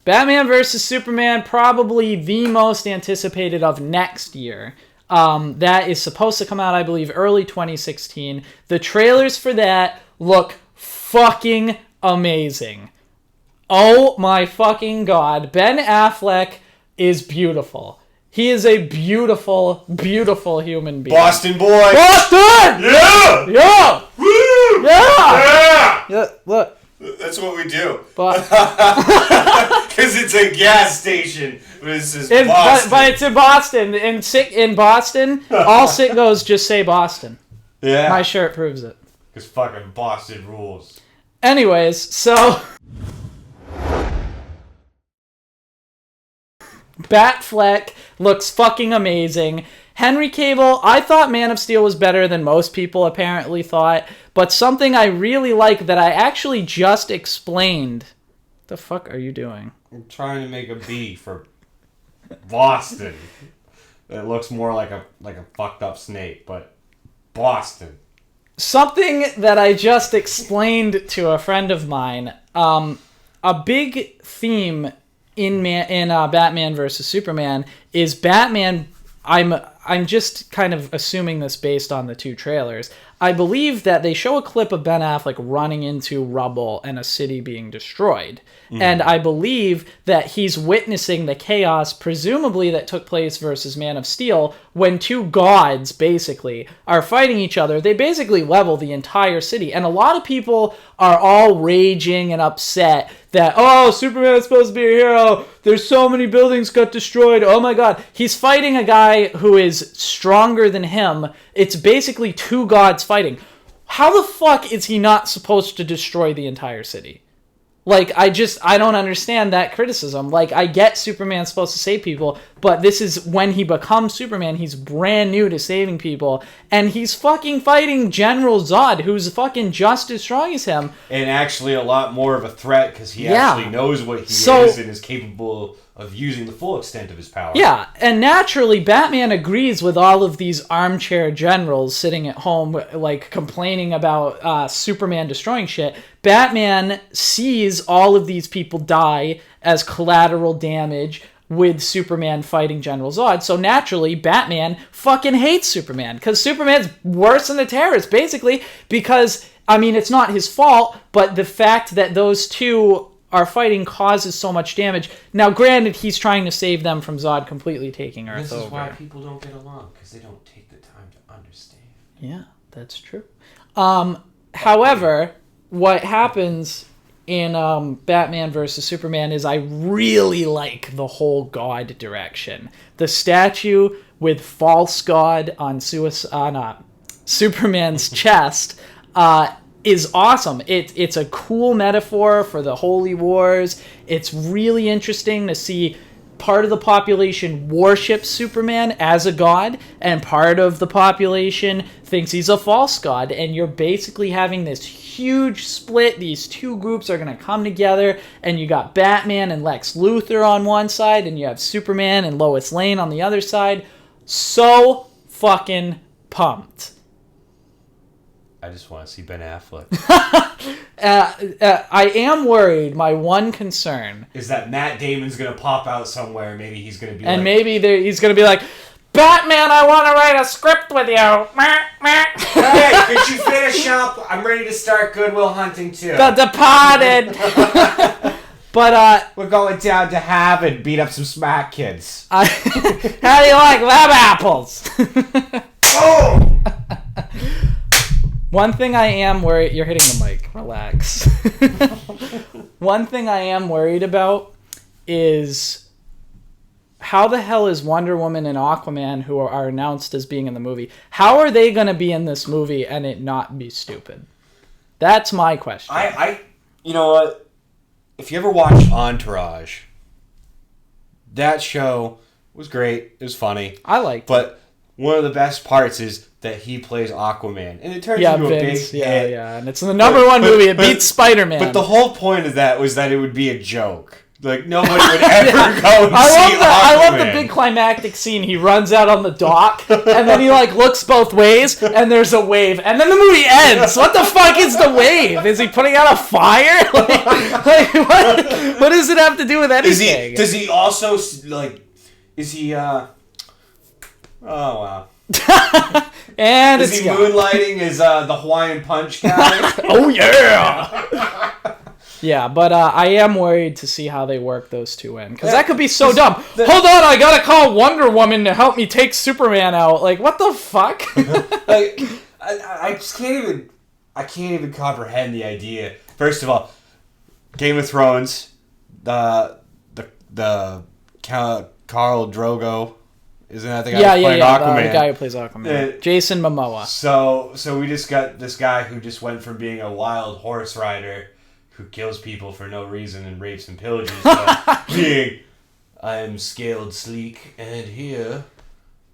Batman vs. Superman, probably the most anticipated of next year. That is supposed to come out, I believe, early 2016. The trailers for that look fucking amazing. Oh my fucking god. Ben Affleck is beautiful. He is a beautiful, beautiful human being. Boston boy! Boston! Yeah! Yeah! Woo! Yeah! Yeah, look. That's what we do. But Because it's a gas station. This is Boston. but it's in Boston. In Boston, all sickos just say Boston. Yeah. My shirt proves it. Because fucking Boston rules. Anyways, so Batfleck looks fucking amazing. Henry Cavill, I thought Man of Steel was better than most people apparently thought, but something I really like that I actually just explained. The fuck are you doing? I'm trying to make a B for Boston. It looks more like a fucked up snake, but Boston. Something that I just explained to a friend of mine. A big theme in Batman vs. Superman is Batman. I'm just kind of assuming this based on the two trailers. I believe that they show a clip of Ben Affleck running into rubble and a city being destroyed. Mm. And I believe that he's witnessing the chaos, presumably that took place versus Man of Steel, when two gods, basically, are fighting each other. They basically level the entire city. And a lot of people are all raging and upset that, oh, Superman's supposed to be a hero. There's so many buildings got destroyed. Oh my god. He's fighting a guy who is stronger than him. It's basically two gods fighting. How the fuck is he not supposed to destroy the entire city? Like, I don't understand that criticism. Like, I get Superman's supposed to save people, but this is when he becomes Superman. He's brand new to saving people, and he's fucking fighting General Zod, who's fucking just as strong as him. And actually a lot more of a threat, because he actually knows what he is and is capable of using the full extent of his power. Yeah, and naturally, Batman agrees with all of these armchair generals sitting at home, like, complaining about Superman destroying shit. Batman sees all of these people die as collateral damage with Superman fighting General Zod. So naturally, Batman fucking hates Superman, because Superman's worse than the terrorists, basically, because, I mean, it's not his fault, but the fact that those two are fighting causes so much damage. Now, granted, he's trying to save them from Zod completely taking Earth over. This is why people don't get along, because they don't take the time to understand. Yeah, that's true. However, what happens in Batman vs. Superman is I really like the whole God direction. The statue with false God on Superman's chest is awesome. It's a cool metaphor for the Holy Wars. It's really interesting to see part of the population worships Superman as a god, and part of the population thinks he's a false god, and you're basically having this huge split. These two groups are going to come together, and you got Batman and Lex Luthor on one side, and you have Superman and Lois Lane on the other side. So fucking pumped. I just want to see Ben Affleck. I am worried. My one concern is that Matt Damon's going to pop out somewhere. Maybe he's going to be and maybe he's going to be like, Batman, I want to write a script with you. Hey, could you finish up? I'm ready to start Good Will Hunting too. The Departed. But we're going down to Harvard, beat up some smart kids. How do you like them apples? Oh! One thing I am worried... You're hitting the mic. Relax. One thing I am worried about is how the hell is Wonder Woman and Aquaman, who are announced as being in the movie, how are they going to be in this movie and it not be stupid? That's my question. You know what? If you ever watch Entourage, that show was great. It was funny. I liked it. But one of the best parts is that he plays Aquaman, and it turns into a big hit. Yeah, and it's the number one movie. It beats Spider-Man. But the whole point of that was that it would be a joke. Like, nobody would ever go and see I love Aquaman. the big climactic scene. He runs out on the dock, and then he, like, looks both ways, and there's a wave. And then the movie ends. What the fuck is the wave? Is he putting out a fire? What does it have to do with anything? Does he also, like, is he, oh, wow. And is he moonlighting as the Hawaiian Punch guy? Oh, yeah! Yeah, but I am worried to see how they work those two in. Because that could be so dumb. Hold on, I gotta call Wonder Woman to help me take Superman out. Like, what the fuck? Like, I just can't even comprehend the idea. First of all, Game of Thrones, the Khal Drogo, isn't that the guy who played Aquaman? The guy who plays Aquaman. Jason Momoa. So we just got this guy who just went from being a wild horse rider who kills people for no reason and rapes and pillages to being, I am scaled sleek and here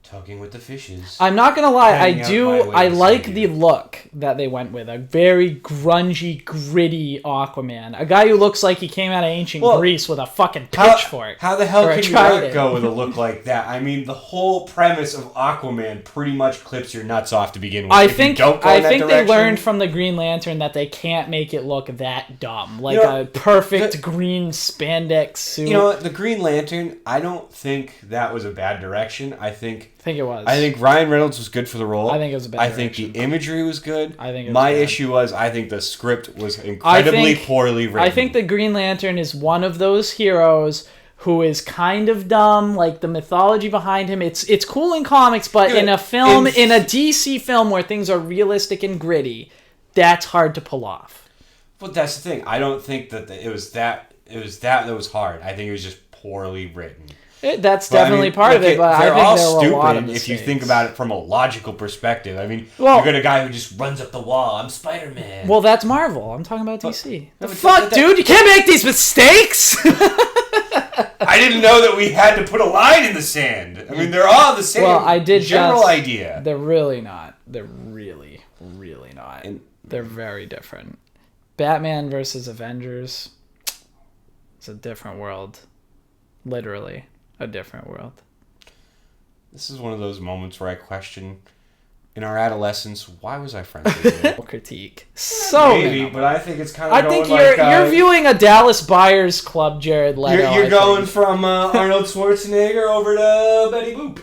talking with the fishes. I'm not gonna lie, I like the look that they went with. A very grungy, gritty Aquaman. A guy who looks like he came out of ancient Greece with a fucking pitchfork. How the hell can you not go with a look like that? I mean, the whole premise of Aquaman pretty much clips your nuts off to begin with. I think they learned from the Green Lantern that they can't make it look that dumb. Like a perfect green spandex suit. You know what? The Green Lantern, I don't think that was a bad direction. I think it was. I think Ryan Reynolds was good for the role. I think it was a bad direction. I think the imagery was good. I think my issue was I think the script was incredibly poorly written. I think the Green Lantern is one of those heroes who is kind of dumb. Like the mythology behind him, it's cool in comics, but in a film, in a DC film where things are realistic and gritty, that's hard to pull off. But that's the thing. I don't think that it was that was hard. I think it was just poorly written. That's definitely part of it, but I think there were a lot of mistakes. If you think about it from a logical perspective. I mean, you got a guy who just runs up the wall. I'm Spider-Man. Well, that's Marvel. I'm talking about DC. Fuck, dude, you can't make these mistakes! I didn't know that we had to put a line in the sand. I mean, they're all the same general idea. They're really not. They're really, really not. They're very different. Batman versus Avengers. It's a different world. Literally. A different world. This is one of those moments where I question, in our adolescence, why was I friends with you? Critique. Maybe, but I think it's kind of. I think you're viewing a Dallas Buyers Club, Jared Leto. You're going from Arnold Schwarzenegger over to Betty Boop.